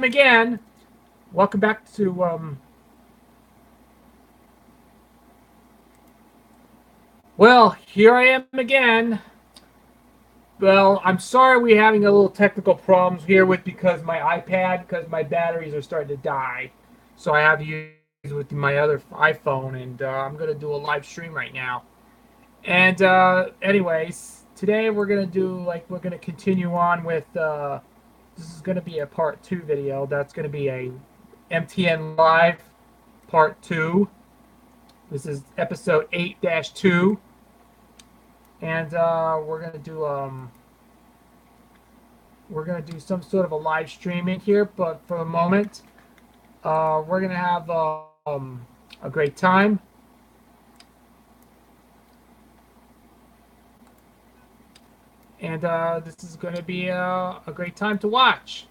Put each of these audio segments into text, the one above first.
again. Welcome back to well, here I am again. Well, I'm sorry we're having a little technical problems here with because my iPad, because my batteries are starting to die. So I have to use it with my other iPhone, and I'm gonna do a live stream right now. And anyways, today we're gonna continue on with this is gonna be a part 2 video. That's gonna be a MTN Live part 2. This is episode 8-2, and we're gonna do some sort of a live streaming here. But for the moment, we're gonna have a great time. And this is going to be a great time to watch.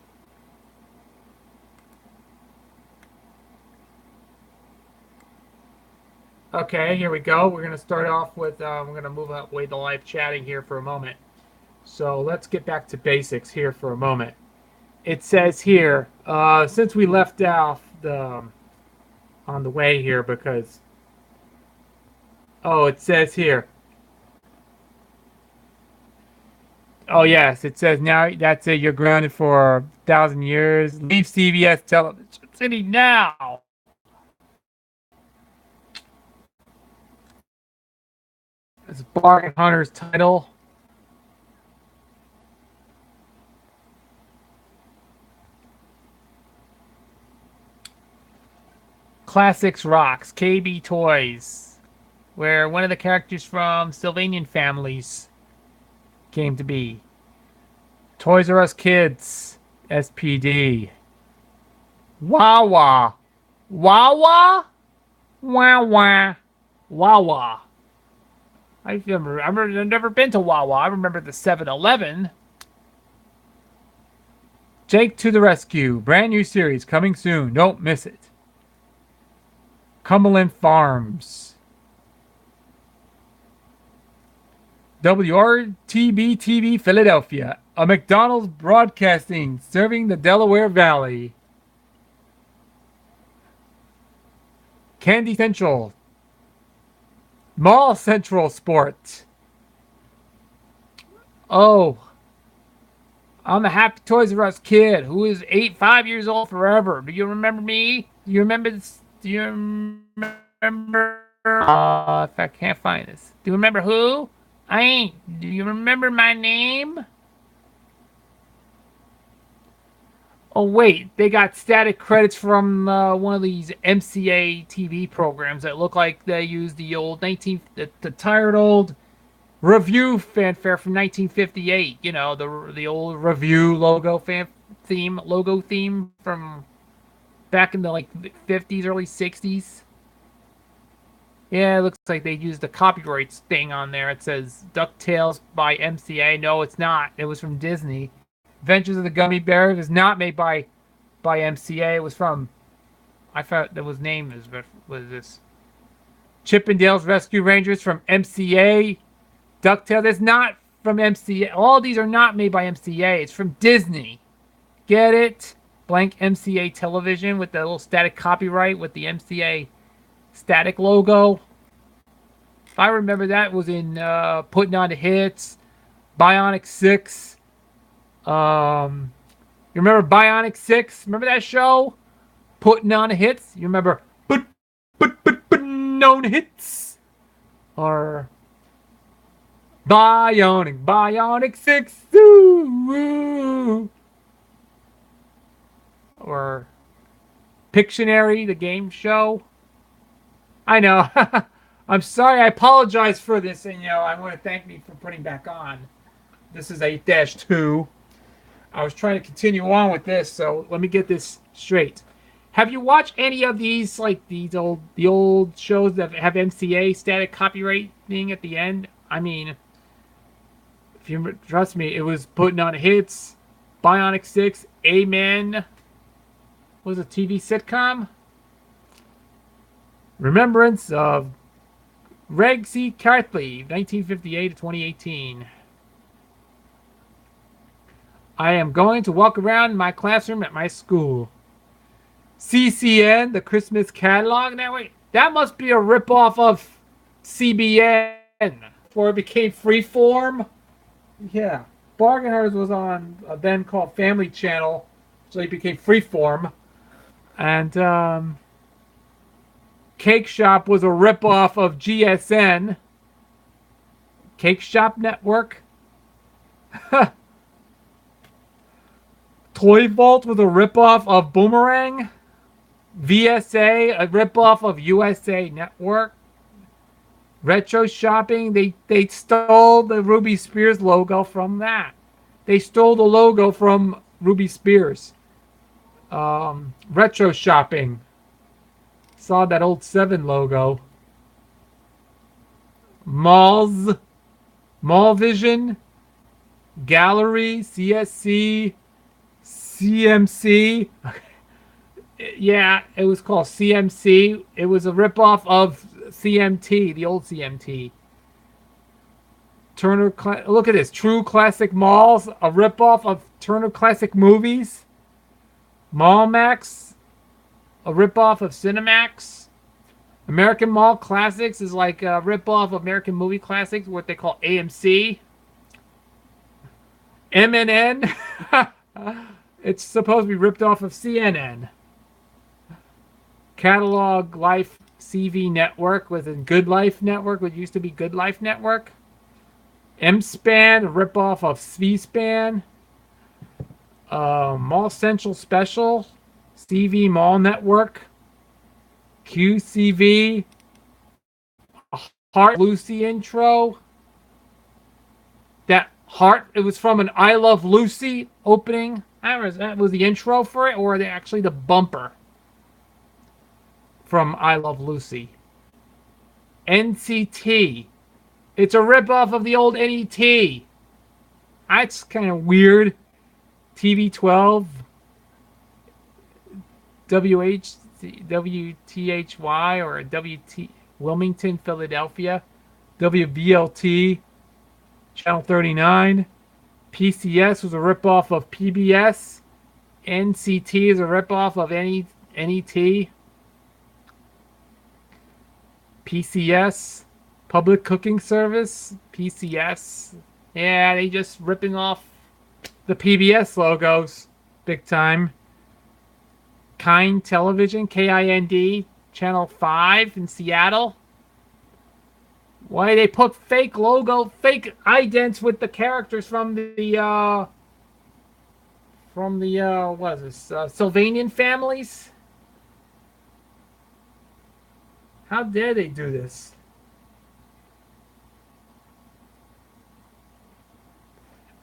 Okay, here we go. We're going to start off with, we're going to move away the live chatting here for a moment. So let's get back to basics here for a moment. It says here, since we left off on the way here because, oh, it says here. Oh, yes, it says now that's it. You're grounded for 1,000 years. Leave CBS Television City now. It's Bargain Hunter's title. Classics Rocks, KB Toys, where one of the characters from Sylvanian families came to be. Toys R Us Kids, SPD. Wawa. Wawa? Wawa. Wawa. I've never been to Wawa. I remember the 7-Eleven. Jake to the Rescue. Brand new series coming soon. Don't miss it. Cumberland Farms. WRTB TV Philadelphia. A McDonald's broadcasting serving the Delaware Valley. Candy Central. Mall Central Sport. Oh, I'm a happy Toys R Us kid who is 5 years old forever. Do you remember me? Do you remember this? Do you remember? If I can't find this. Do you remember who? I ain't. Do you remember my name? Oh, wait. They got static credits from one of these MCA TV programs that look like they used the old the tired old review fanfare from 1958. You know, the old review logo theme from back in the 50s, early 60s. Yeah, it looks like they used the copyrights thing on there. It says DuckTales by MCA. No, it's not. It was from Disney. Adventures of the Gummy Bears is not made by MCA. It was from, I thought that was named as, what is this? Chippendales Rescue Rangers from MCA. DuckTales is not from MCA. All these are not made by MCA. It's from Disney. Get it? Blank MCA television with the little static copyright with the MCA static logo. If I remember, that was in Putting on the Hits, Bionic 6. You remember Bionic 6? Remember that show? Putting on the Hits? You remember Putting on the Hits? Or Bionic 6. Ooh. Or Pictionary, the game show. I know. I'm sorry. I apologize for this. And, I want to thank me for putting back on. This is 8-2. I was trying to continue on with this, so let me get this straight. Have you watched any of these, like the old shows that have MCA static copyright thing at the end? I mean, if you trust me, it was Putting on Hits, Bionic 6, Amen. Was a TV sitcom? Remembrance of Reg C. Carthley, 1958 to 2018. I am going to walk around my classroom at my school. CCN, the Christmas catalog. Now wait, that must be a ripoff of CBN before it became Freeform. Yeah, Bargain Hunters was on a then called Family Channel, so it became Freeform. And Cake Shop was a ripoff of GSN. Cake Shop Network. Toy Vault was a ripoff of Boomerang. VSA, a ripoff of USA Network. Retro Shopping, they stole the Ruby Spears logo from that. They stole the logo from Ruby Spears. Retro Shopping. Saw that old 7 logo. Malls. Mall Vision. Gallery. CSC. CMC. Yeah, it was called CMC. It was a ripoff of CMT, the old CMT. Turner, look at this. True Classic Malls, a ripoff of Turner Classic Movies. Mallmax, a ripoff of Cinemax. American Mall Classics is like a ripoff of American Movie Classics, what they call AMC. MNN, it's supposed to be ripped off of CNN. Catalog Life CV Network was in Good Life Network, which used to be Good Life Network. M-Span, a ripoff of C-Span. Mall Central Special, CV Mall Network. QCV, Heart Lucy intro. That Heart, it was from an I Love Lucy opening. That was the intro for it, or actually the bumper from I Love Lucy. NCT. It's a ripoff of the old NET. That's kind of weird. TV12. WTHY or WT Wilmington, Philadelphia. WVLT. Channel 39. PCS was a ripoff of PBS. NCT is a ripoff of NET. PCS, Public Cooking Service, PCS. Yeah, they just ripping off the PBS logos big time. Kind Television, KIND, Channel 5 in Seattle. Why they put fake logo, fake idents with the characters from the what is this, Sylvanian families? How dare they do this?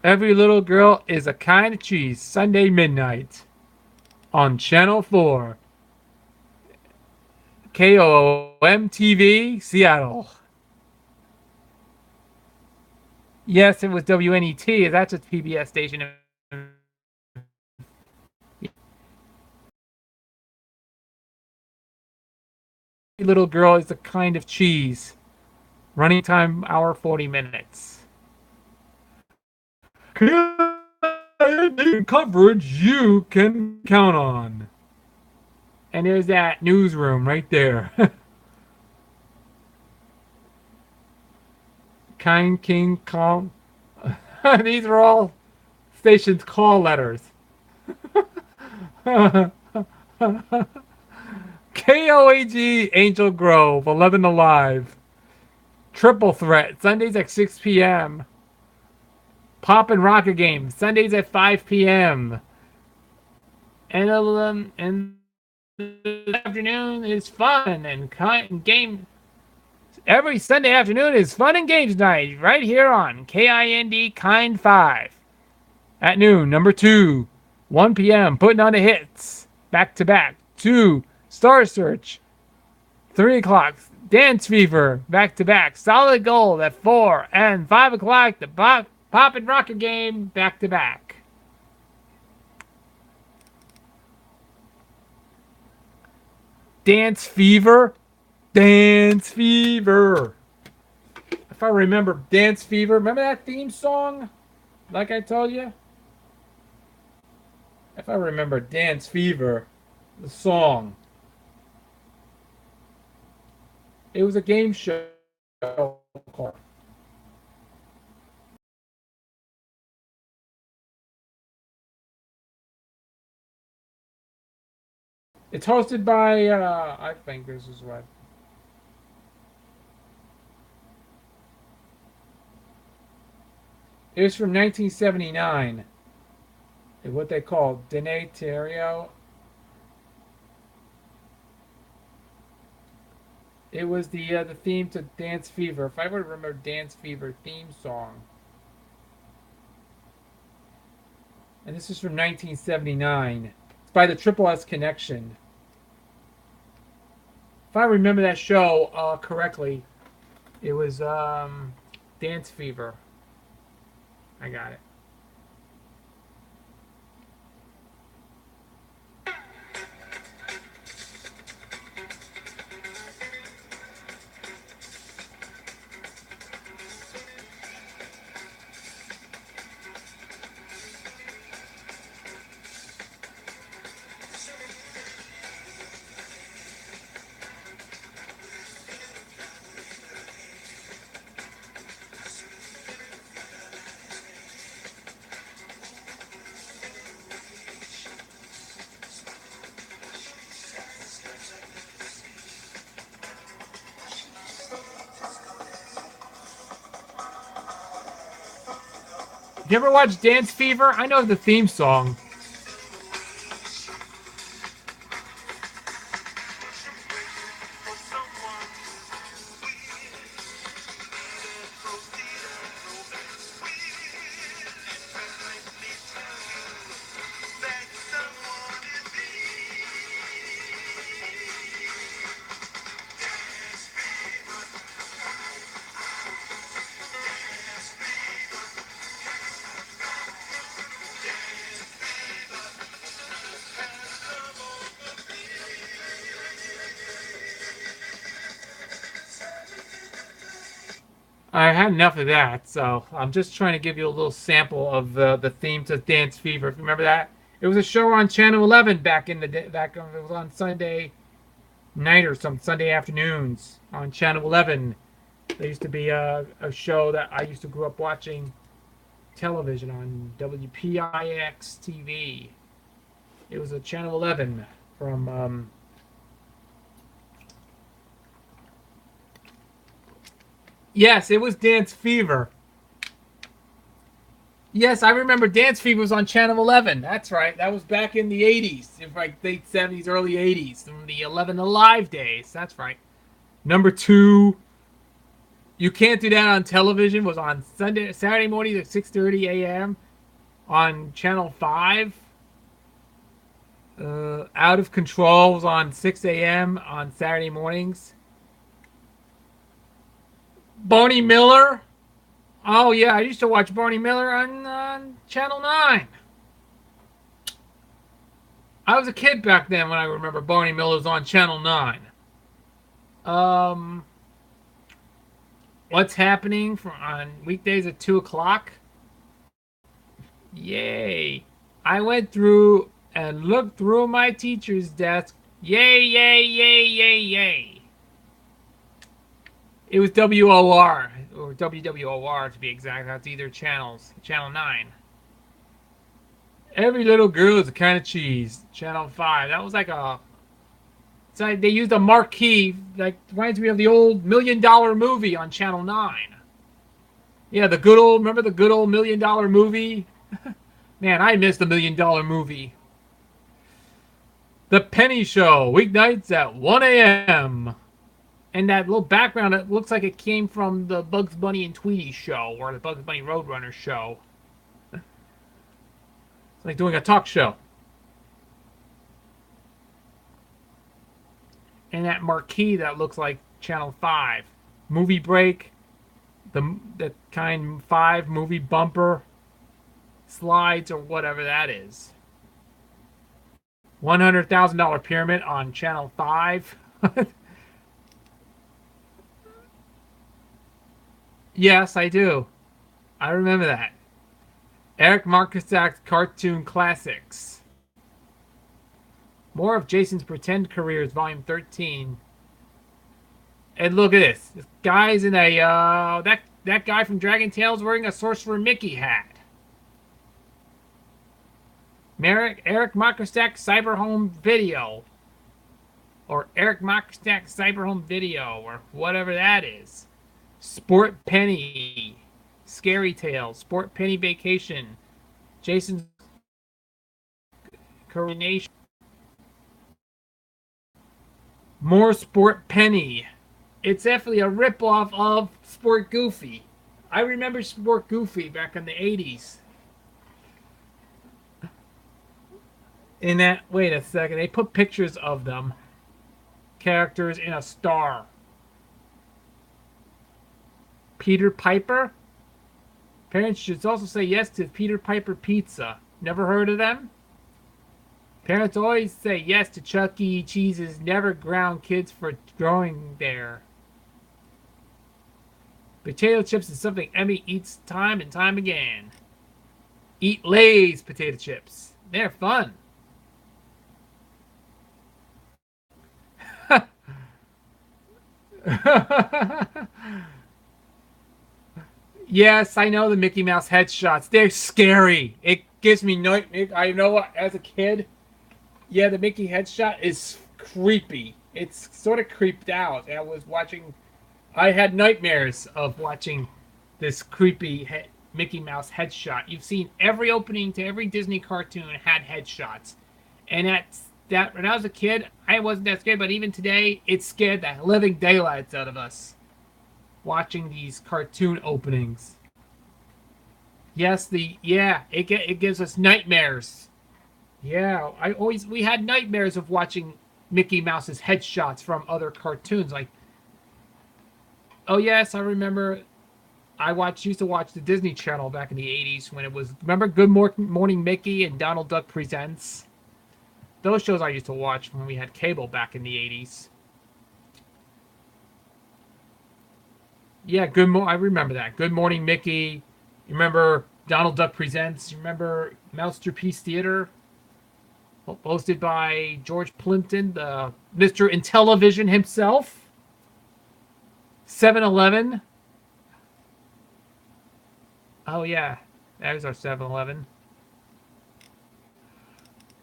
Every Little Girl is a Kind of Cheese, Sunday midnight on Channel 4. KOM-TV, Seattle. Yes, it was WNET. That's a PBS station. Little Girl is a Kind of Cheese. Running time, hour 40 minutes. Coverage you can count on. And there's that newsroom right there. Kind King Kong. These are all stations' call letters. KOAG Angel Grove, 11 Alive. Triple Threat, Sundays at 6 p.m. Pop and Rocker Game, Sundays at 5 p.m. And the afternoon is fun and game. Every Sunday afternoon is fun and games night right here on KIND Kind 5. At noon, number 2, 1 p.m. Putting on the hits. Back to back. 2, Star Search. 3 o'clock, Dance Fever. Back to back. Solid Gold at 4. And 5 o'clock, the Pop and Rocker Game. Back to back. Dance Fever. Dance Fever. If I remember Dance Fever, remember that theme song? Like I told you? If I remember Dance Fever, the song, it was a game show. It's hosted by, I think this is what. It was from 1979. What they call Denaterio. It was the theme to Dance Fever. If I would remember Dance Fever theme song. And this is from 1979. It's by the Triple S Connection. If I remember that show correctly, it was Dance Fever. I got it. You ever watch Dance Fever? I know the theme song. I had enough of that, so I'm just trying to give you a little sample of the theme to Dance Fever. If you remember that, it was a show on Channel 11 back in the day. It was on Sunday night or some Sunday afternoons on Channel 11. There used to be a show that I used to grow up watching television on WPIX TV. It was a Channel 11 from yes, it was Dance Fever. Yes, I remember Dance Fever was on Channel 11. That's right. That was back in the 80s, like late 70s, early 80s, from the 11 Alive days. That's right. Number two, You Can't Do That on Television was on Saturday morning at 6:30 a.m. on Channel 5. Out of Control was on 6 a.m. on Saturday mornings. Barney Miller. Oh, yeah, I used to watch Barney Miller on Channel 9. I was a kid back then when I remember Barney Miller was on Channel 9. Um, what's happening on weekdays at 2 o'clock? Yay. I went through and looked through my teacher's desk. Yay, yay, yay, yay, yay. It was WOR, or WWOR to be exact. That's either channels. Channel 9. Every Little Girl is a Kind of Cheese. Channel 5. That was like a... It's like they used a marquee. Like, reminds me of the old $1 Million Movie on Channel 9. Yeah, the good old... Remember the good old $1 Million Movie? Man, I missed the $1 Million Movie. The Penny Show. Weeknights at 1 a.m. And that little background, it looks like it came from the Bugs Bunny and Tweety show, or the Bugs Bunny Roadrunner show. It's like doing a talk show. And that marquee that looks like Channel 5. Movie break. The kind 5 movie bumper. Slides or whatever that is. $100,000 pyramid on Channel 5. Yes, I do. I remember that. Erik Mokracek Cartoon Classics. More of Jason's Pretend Careers, Volume 13. And look at this. This guy's in a that guy from Dragon Tales wearing a Sorcerer Mickey hat. Erik Mokracek Cyber Home Video, or Erik Mokracek Cyber Home Video, or whatever that is. Sport Penny, Scary Tales, Sport Penny Vacation, Jason's Coronation. More Sport Penny. It's definitely a ripoff of Sport Goofy. I remember Sport Goofy back in the 80s. In that, wait a second, they put pictures of them. Characters in a star. Peter Piper? Parents should also say yes to Peter Piper Pizza. Never heard of them? Parents always say yes to Chuck E. Cheese's never ground kids for growing there. Potato chips is something Emmy eats time and time again. Eat Lay's potato chips. They're fun. Yes, I know the Mickey Mouse headshots. They're scary. It gives me nightmares. I know as a kid, yeah, the Mickey headshot is creepy. It's sort of creeped out. I had nightmares of watching this creepy Mickey Mouse headshot. You've seen every opening to every Disney cartoon had headshots. And that when I was a kid, I wasn't that scared, but even today, it scared the living daylights out of us watching these cartoon openings. Yes, it gives us nightmares. Yeah, we had nightmares of watching Mickey Mouse's headshots from other cartoons. Like, oh yes, I remember. Used to watch the Disney Channel back in the 80s when it was. Remember Good Morning Mickey and Donald Duck Presents? Those shows I used to watch when we had cable back in the 80s. Yeah, I remember that. Good Morning Mickey. You remember Donald Duck Presents? You remember Masterpiece Theater? Hosted by George Plimpton, the Mr. Intellivision himself. 7-Eleven. Oh yeah, that was our 7-Eleven.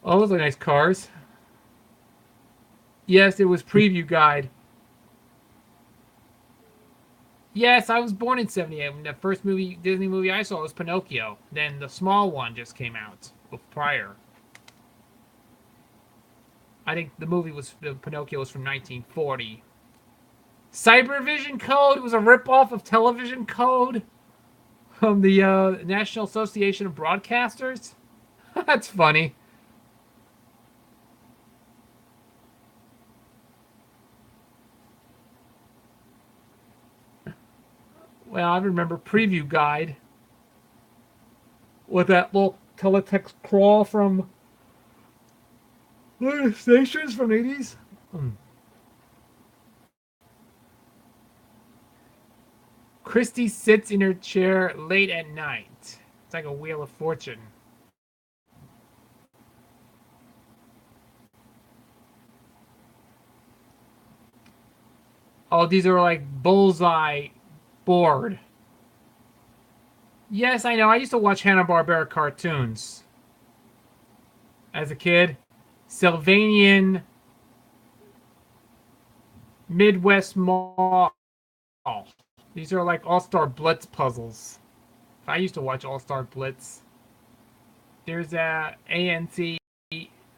Oh, those are nice cars. Yes, it was Preview Guide. Yes, I was born in 78. When the first Disney movie I saw was Pinocchio. Then the small one just came out prior. I think Pinocchio was from 1940. Cybervision Code was a ripoff of Television Code from the National Association of Broadcasters. That's funny. Well, I remember Preview Guide with that little teletext crawl from stations from the 80s. Christy sits in her chair late at night. It's like a Wheel of Fortune. Oh, these are like Bullseye board. Yes, I know. I used to watch Hanna-Barbera cartoons as a kid. Sylvanian Midwest Mall. These are like All-Star Blitz puzzles. I used to watch All-Star Blitz. There's a ANC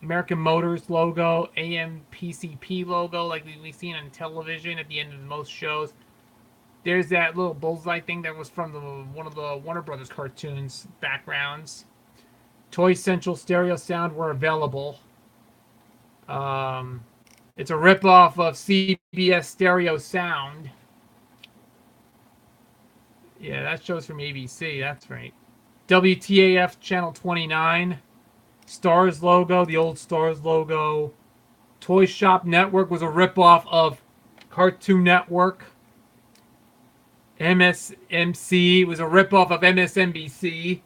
American Motors logo, AMPCP logo, like we've seen on television at the end of most shows. There's that little bullseye thing that was from one of the Warner Brothers cartoons backgrounds. Toy Central stereo sound were available. It's a ripoff of CBS stereo sound. Yeah, that show's from ABC. That's right. WTAF channel 29. Stars logo, the old Stars logo. Toy Shop Network was a ripoff of Cartoon Network. MSMC was a ripoff of MSNBC,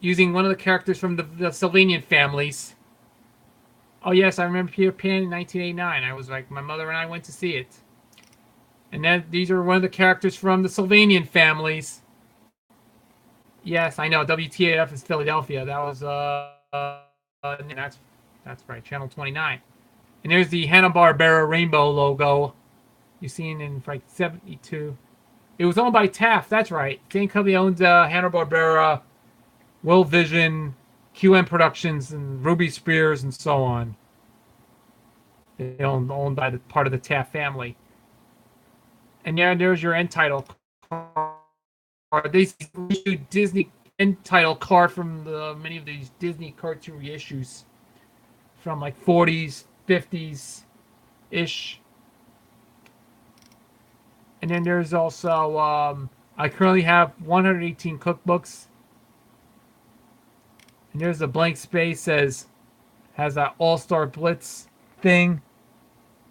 using one of the characters from the Sylvanian families. Oh yes, I remember Peter Pan in 1989. I was like, my mother and I went to see it. And then these are one of the characters from the Sylvanian families. Yes, I know. WTAF is Philadelphia. That was that's right, Channel 29. And there's the Hanna-Barbera rainbow logo you seen in like 72. It was owned by Taft. That's right. Same company owns Hanna-Barbera, World Vision, QM Productions, and Ruby Spears, and so on. They owned by the part of the Taft family. And there's your end title card. They issued Disney end title card from many of these Disney cartoon reissues from like 40s, 50s ish. And then there's also I currently have 118 cookbooks. And there's a blank space has that All-Star Blitz thing.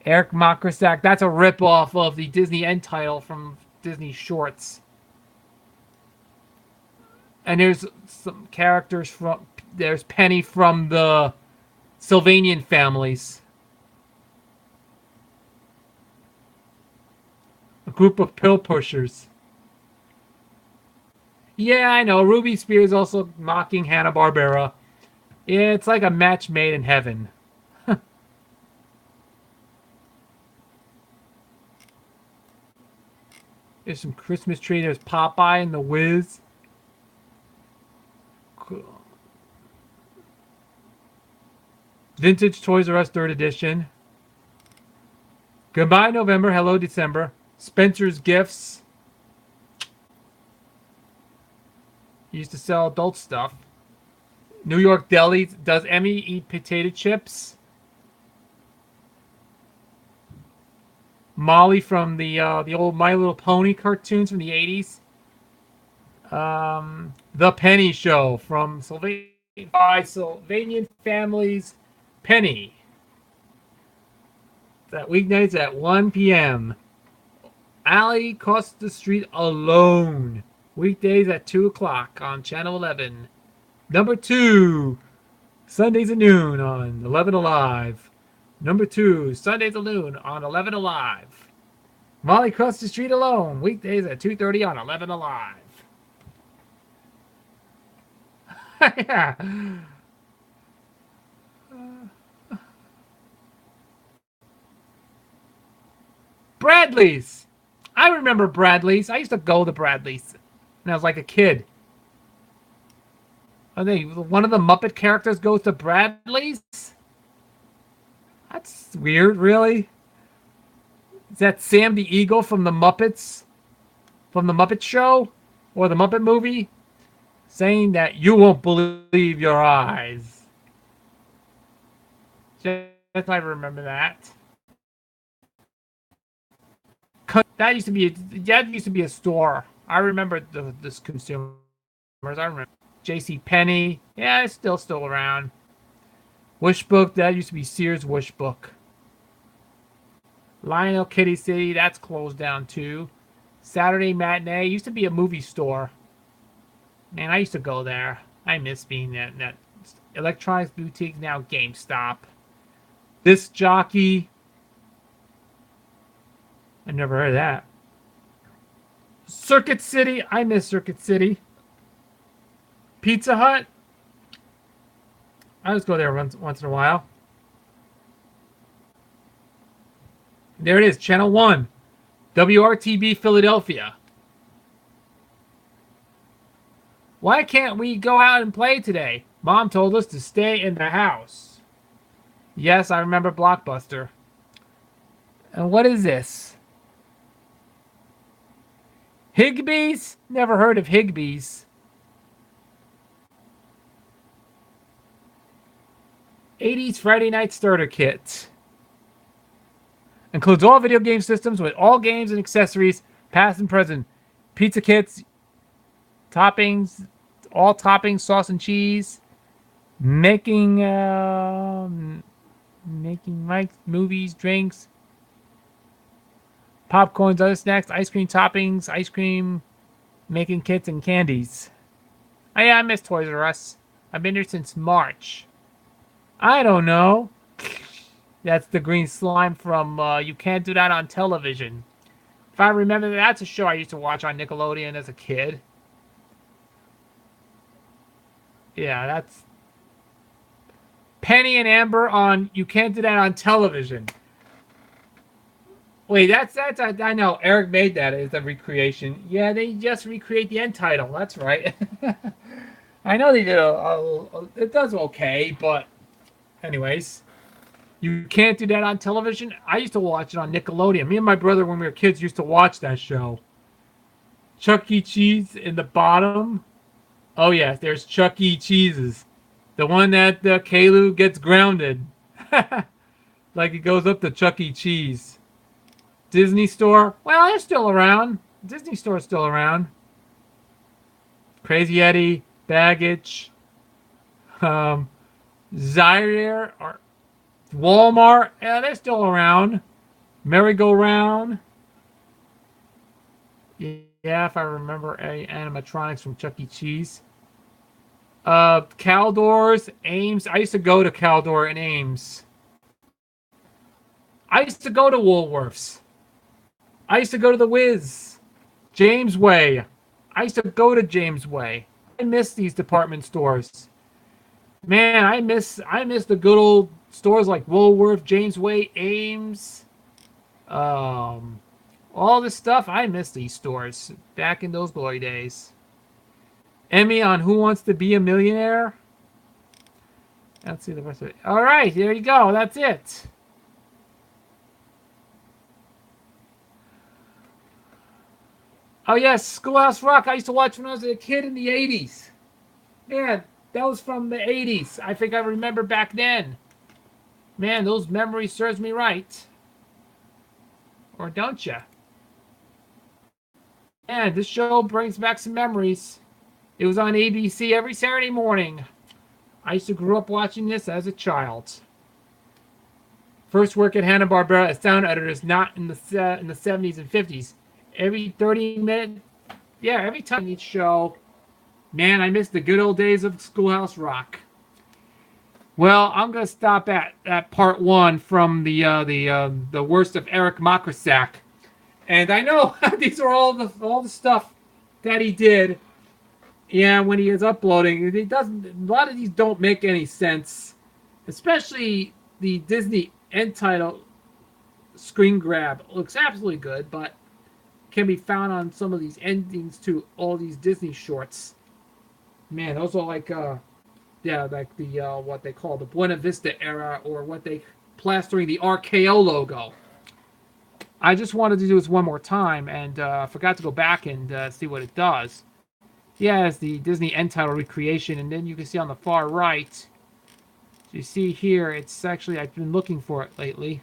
Erik Mokracek. That's a rip-off of the Disney end title from Disney shorts. And there's some characters there's Penny from the Sylvanian families. A group of pill pushers. Yeah, I know. Ruby Spears also mocking Hanna-Barbera. Yeah, it's like a match made in heaven. There's some Christmas tree. There's Popeye and the Wiz. Cool. Vintage Toys R Us 3rd edition. Goodbye November, hello December. Spencer's Gifts. Used to sell adult stuff. New York Deli. Does Emmy eat potato chips? Molly from the old My Little Pony cartoons from the 80s. The Penny Show from Sylvanian Families. Penny. That weeknights at 1 p.m. Alley Across the Street Alone. Weekdays at 2 o'clock on Channel 11. Number 2. Sundays at noon on 11 Alive. Number 2. Sundays at noon on 11 Alive. Molly Across the Street Alone. Weekdays at 2:30 on 11 Alive. Yeah. Bradley's. I remember Bradley's. I used to go to Bradley's when I was like a kid. Are they one of the Muppet characters goes to Bradley's? That's weird, really. Is that Sam the Eagle from the Muppets? From the Muppet Show? Or the Muppet movie? Saying that you won't believe your eyes. Just I remember that. That used to be a store. I remember this consumers. I remember J.C. Penney. Yeah, it's still around. Wish Book. That used to be Sears Wish Book. Lionel Kitty City. That's closed down too. Saturday Matinee used to be a movie store. Man, I used to go there. I miss being that electronics boutique. Now GameStop. This Jockey. I never heard of that. Circuit City. I miss Circuit City. Pizza Hut. I just go there once in a while. There it is. Channel 1. WRTB Philadelphia. Why can't we go out and play today? Mom told us to stay in the house. Yes, I remember Blockbuster. And what is this? Higbee's? Never heard of Higbee's. 80s Friday Night Starter Kit. Includes all video game systems with all games and accessories, past and present. Pizza kits, toppings, all toppings, sauce and cheese. Making mics, movies, drinks. Popcorns, other snacks, ice cream toppings, ice cream, making kits, and candies. Oh yeah, I miss Toys R Us. I've been here since March. I don't know. That's the green slime from You Can't Do That on Television. If I remember, that's a show I used to watch on Nickelodeon as a kid. Yeah, that's Penny and Amber on You Can't Do That on Television. Wait, that's I know Eric made that as a recreation. Yeah, they just recreate the end title. That's right. I know they did it does okay, but anyways, You Can't Do That on Television. I used to watch it on Nickelodeon. Me and my brother, when we were kids, used to watch that show. Chuck E. Cheese in the bottom. Oh yes, there's Chuck E. Cheese's. The one that Kalu gets grounded. Like it goes up to Chuck E. Cheese. Disney Store. Well, they're still around. Disney Store's still around. Crazy Eddie, Baggage, Zaire, or Walmart. Yeah, they're still around. Merry-Go-Round. Yeah, if I remember animatronics from Chuck E. Cheese. Caldor's, Ames. I used to go to Caldor and Ames. I used to go to Woolworths. I used to go to the Wiz. James Way. I used to go to James Way. I miss these department stores. Man, I miss the good old stores like Woolworth, James Way, Ames. All this stuff. I miss these stores back in those glory days. Emmy on Who Wants to Be a Millionaire? Let's see the rest of it. All right, there you go. That's it. Oh, yes, Schoolhouse Rock. I used to watch when I was a kid in the 80s. Man, that was from the 80s. I think I remember back then. Man, those memories serves me right. Or don't ya? Man, this show brings back some memories. It was on ABC every Saturday morning. I used to grow up watching this as a child. First work at Hanna-Barbera as sound editors, not in the 70s and 50s. Every 30 minutes, yeah, every time each show. Man, I miss the good old days of Schoolhouse Rock. Well, I'm gonna stop at part one from the worst of Erik Mokracek, and I know these are all the stuff that he did. Yeah, when he is uploading, it doesn't. A lot of these don't make any sense, especially the Disney end title screen grab. It looks absolutely good, but can be found on some of these endings to all these Disney shorts. Man, those are like like the what they call the Buena Vista era, or what they plastering the RKO logo. I just wanted to do this one more time, and forgot to go back and see what it does. Yeah, it's the Disney end title recreation, and then you can see on the far right. So you see here, it's actually, I've been looking for it lately.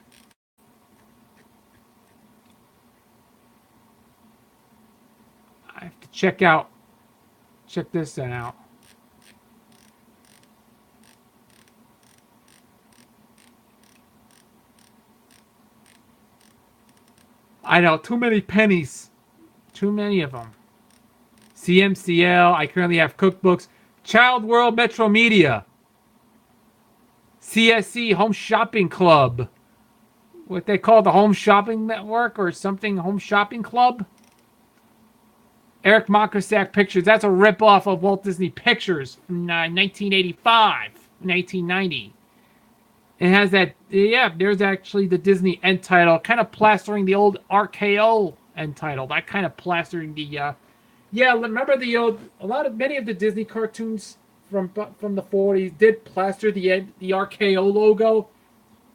I have to check this out. I know, too many pennies. Too many of them. CMCL, I currently have cookbooks. Child World Metro Media. CSC Home Shopping Club. What they call the Home Shopping Network or something, Home Shopping Club. Erik Mokracek Pictures. That's a ripoff of Walt Disney Pictures from 1985, 1990. It has that, yeah, there's actually the Disney end title, kind of plastering the old RKO end title. That kind of plastering the, yeah, remember the old, many of the Disney cartoons from the 40s did plaster the RKO logo.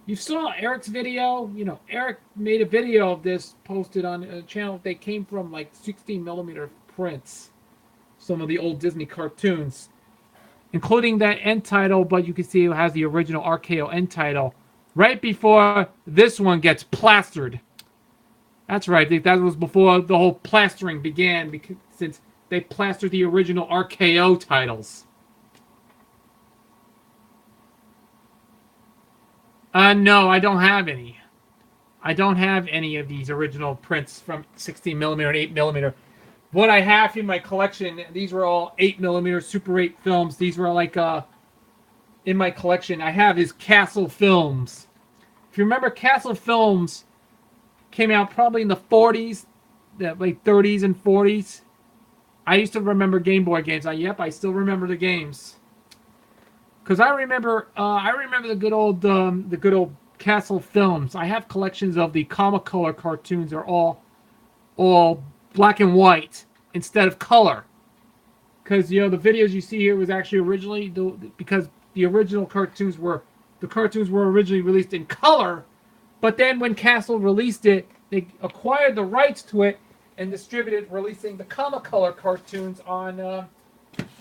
You saw Eric's video. You know, Eric made a video of this, posted on a channel. They came from like 16mm prints, some of the old Disney cartoons, including that end title, but you can see it has the original RKO end title right before this one gets plastered. That's right. That was before the whole plastering began, because since they plastered the original RKO titles. No, I don't have any. I don't have any of these original prints from 16mm and 8mm. What I have in my collection, these were all 8mm Super 8 films. These were like, in my collection, I have is Castle Films. If you remember, Castle Films came out probably in the 40s, the like 30s and 40s. I used to remember Game Boy games. Yep, I still remember the games. Because I remember the good old Castle Films. I have collections of the Comicolor cartoons. They're all black and white instead of color. Because the videos you see here was actually originally because the original cartoons were originally released in color, but then when Castle released it, they acquired the rights to it and distributed, releasing the Comicolor cartoons on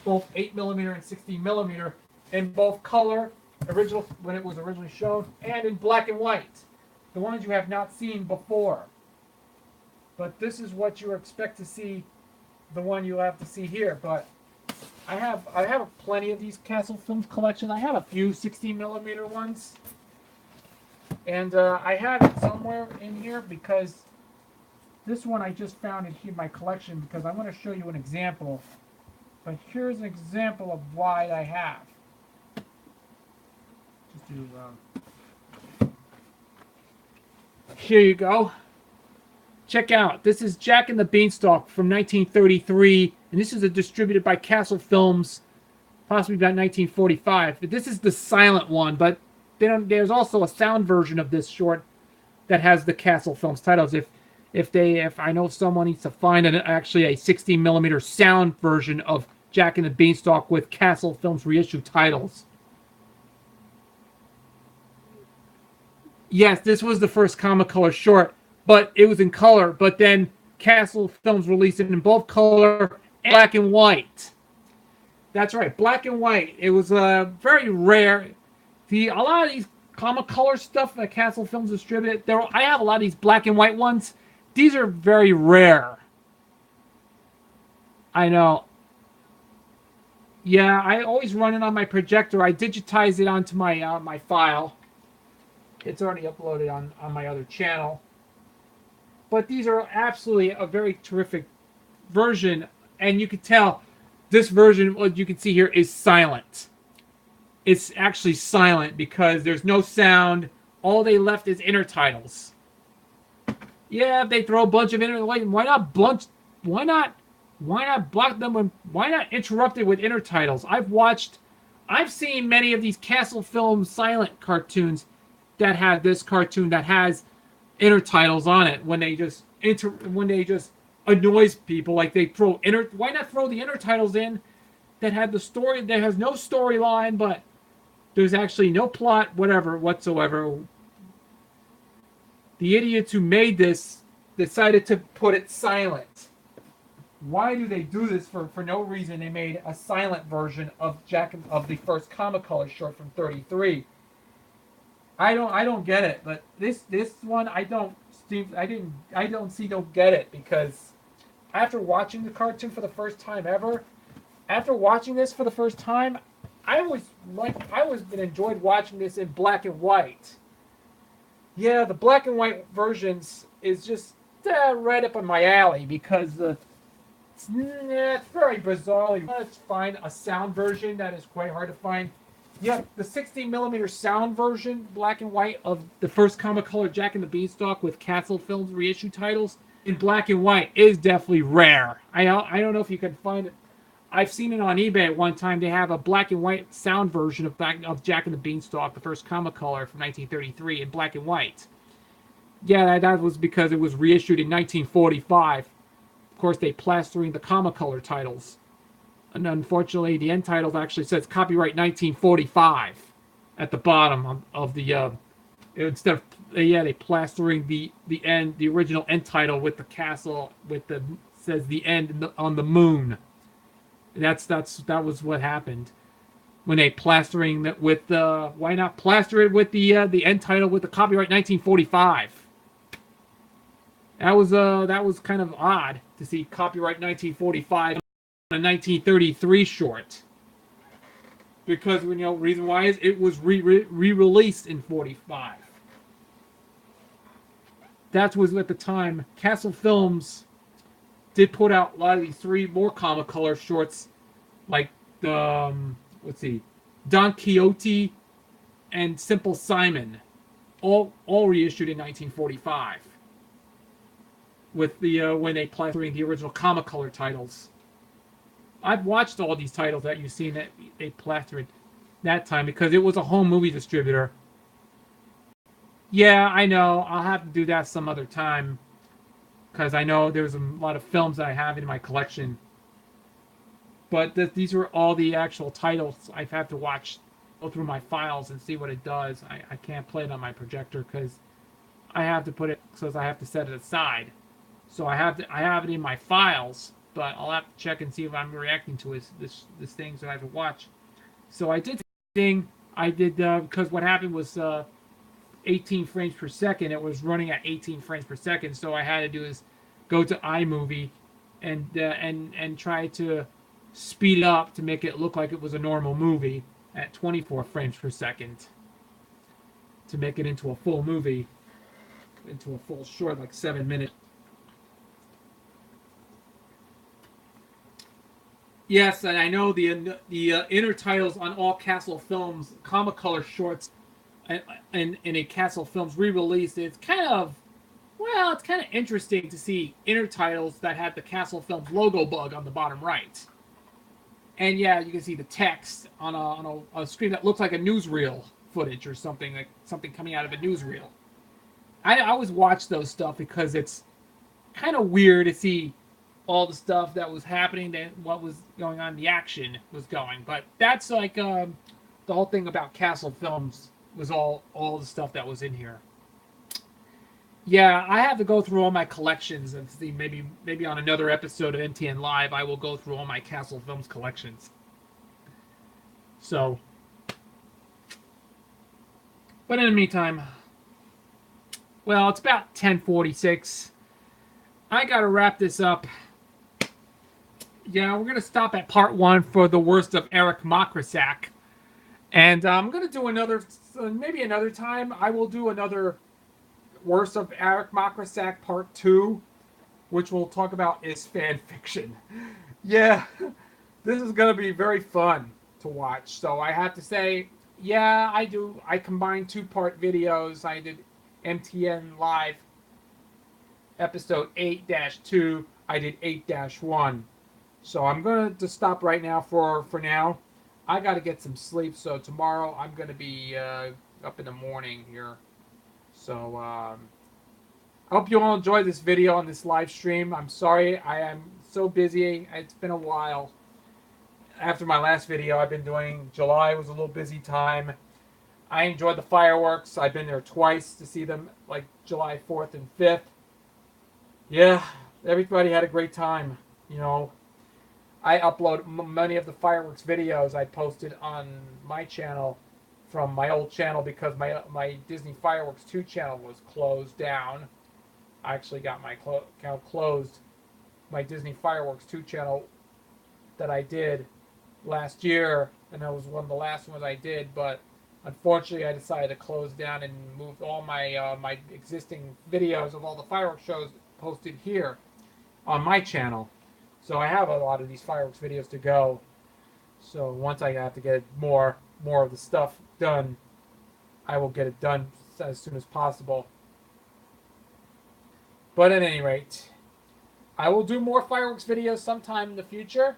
both 8mm and 16mm in both color, original when it was originally shown, and in black and white, the ones you have not seen before. But this is what you expect to see, the one you have to see here. But I have plenty of these Castle Films collection. I have a few 16mm ones, and I have it somewhere in here because this one I just found in my collection because I want to show you an example. But here's an example of why I have. Just do. Here you go. Check out. This is Jack and the Beanstalk from 1933, and this is distributed by Castle Films, possibly about 1945. But this is the silent one, but there's also a sound version of this short that has the Castle Films titles. If I know someone needs to find actually a 16mm sound version of Jack and the Beanstalk with Castle Films reissue titles. Yes, this was the first Comicolor short, but it was in color. But then Castle Films released it in both color and black and white. That's right, black and white. It was very rare. A lot of these Comicolor stuff that Castle Films distributed, I have a lot of these black and white ones. These are very rare. I know. Yeah, I always run it on my projector. I digitize it onto my my file. It's already uploaded on my other channel. But these are absolutely a very terrific version. And you can tell this version, what you can see here, is silent. It's actually silent because there's no sound. All they left is intertitles. Yeah, if they throw a bunch of intertitles, why not block them? Why not interrupt it with intertitles? I've seen many of these Castle Films silent cartoons that have this cartoon that has intertitles on it when they just annoys people, like they throw why not throw the intertitles in that had the story that has no storyline, but there's actually no plot whatsoever. The idiots who made this decided to put it silent. Why do they do this for no reason? They made a silent version of the first Comicolor short from '33. I don't get it, but this one I don't get it, because after watching the cartoon for the first time ever, after watching this for the first time, I always enjoyed watching this in black and white. Yeah, the black and white versions is just right up on my alley because it's very bizarrely. Let's find a sound version that is quite hard to find. Yeah, the 16mm sound version, black and white, of the first Comicolor Jack and the Beanstalk with Castle Films reissue titles in black and white is definitely rare. I don't know if you can find it. I've seen it on eBay at one time. They have a black and white sound version of Jack and the Beanstalk, the first Comicolor from 1933, in black and white. Yeah, that was because it was reissued in 1945. Of course, they plastering the Comicolor titles. And unfortunately, the end title actually says copyright 1945 at the bottom of the instead of they plastering the original end title with the castle says the end on the moon. That was what happened when they plastering that with why not plaster it with the end title with the copyright 1945. That was kind of odd to see copyright 1945 a 1933 short, because reason why is it was re-released in 45. That was at the time. Castle Films did put out a lot of these 3 more Comicolor shorts, like Don Quixote and Simple Simon. all reissued in 1945 with the when they plastering the original comic color titles. I've watched all these titles that you've seen that they plastered that time because it was a home movie distributor. Yeah, I know. I'll have to do that some other time because I know there's a lot of films that I have in my collection. But these are all the actual titles. I have to go through my files and see what it does. I can't play it on my projector because I have to put it, because I have to set it aside. So I have it in my files, but I'll have to check and see if I'm reacting to this thing. So I have to watch. So I did thing. I did because what happened was 18 frames per second. It was running at 18 frames per second. So I had to do is go to iMovie and try to speed it up to make it look like it was a normal movie at 24 frames per second to make it into a full movie, into a full short, like 7 minutes. Yes, and I know the inner titles on all Castle Films comic color shorts and in a Castle Films re-release. It's kind of interesting to see inner titles that have the Castle Films logo bug on the bottom right. And yeah, you can see the text on a screen that looks like a newsreel footage or something, like something coming out of a newsreel. I always watch those stuff because it's kind of weird to see all the stuff that was happening, that what was going on, the action was going. But that's like the whole thing about Castle Films was all the stuff that was in here. Yeah, I have to go through all my collections and see maybe on another episode of MTN Live I will go through all my Castle Films collections. So, but in the meantime, well, it's about 10:46. I gotta wrap this up. Yeah, we're gonna stop at part one for the worst of Erik Mokracek, and I'm gonna do maybe another time. I will do another worst of Erik Mokracek part two, which we'll talk about is fan fiction. Yeah, this is gonna be very fun to watch. So I have to say, yeah, I do. I combined two-part videos. I did MTN Live episode 8-2. I did 8-1. So I'm going to stop right now for now. I got to get some sleep. So tomorrow I'm going to be up in the morning here. So I hope you all enjoyed this video on this live stream. I'm sorry I am so busy. It's been a while. After my last video I've been doing, July was a little busy time. I enjoyed the fireworks. I've been there twice to see them, like July 4th and 5th. Yeah, everybody had a great time. You know, I upload many of the fireworks videos I posted on my channel from my old channel because my Disney Fireworks 2 channel was closed down. I actually got my account closed. My Disney Fireworks 2 channel that I did last year, and that was one of the last ones I did, but unfortunately I decided to close down and moved all my my existing videos of all the fireworks shows posted here on my channel. So I have a lot of these fireworks videos to go. So once I have to get more of the stuff done, I will get it done as soon as possible. But at any rate, I will do more fireworks videos sometime in the future.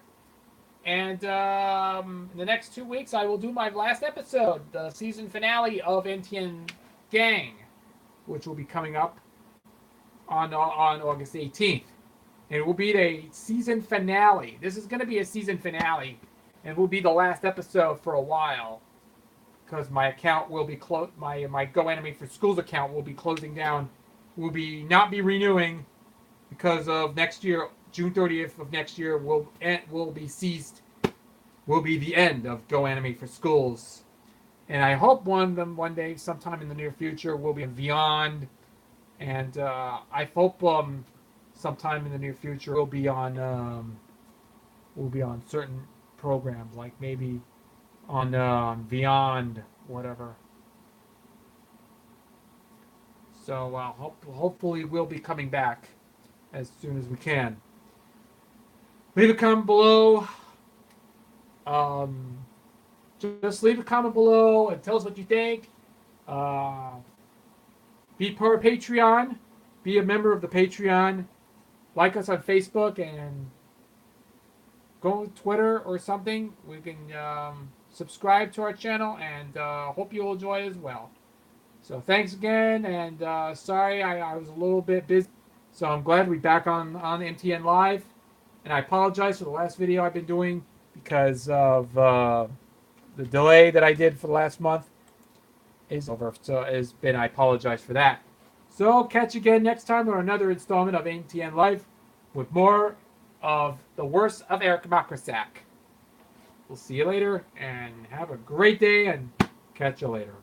And in the next 2 weeks, I will do my last episode, the season finale of NTN Gang, which will be coming up on August 18th. And it will be a season finale. This is going to be a season finale. And it will be the last episode for a while. Because my account will be my Go Anime for Schools account will be closing down. Will not be renewing because of next year. June 30th of next year will be ceased. Will be the end of Go Anime for Schools. And I hope one day, sometime in the near future, will be Beyond. And I hope sometime in the near future we'll be on certain programs, like maybe on Beyond, whatever. So hopefully we'll be coming back as soon as we can. Leave a comment below. Just leave a comment below and tell us what you think. be part of Patreon. Be a member of the Patreon. Like us on Facebook and go to Twitter or something. We can subscribe to our channel and hope you'll enjoy it as well. So thanks again, and sorry I was a little bit busy. So I'm glad to be back on MTN Live, and I apologize for the last video I've been doing because of the delay that I did for the last month is over. So I apologize for that. So catch you again next time on another installment of MTN Live with more of the worst of Erik Mokracek. We'll see you later, and have a great day, and catch you later.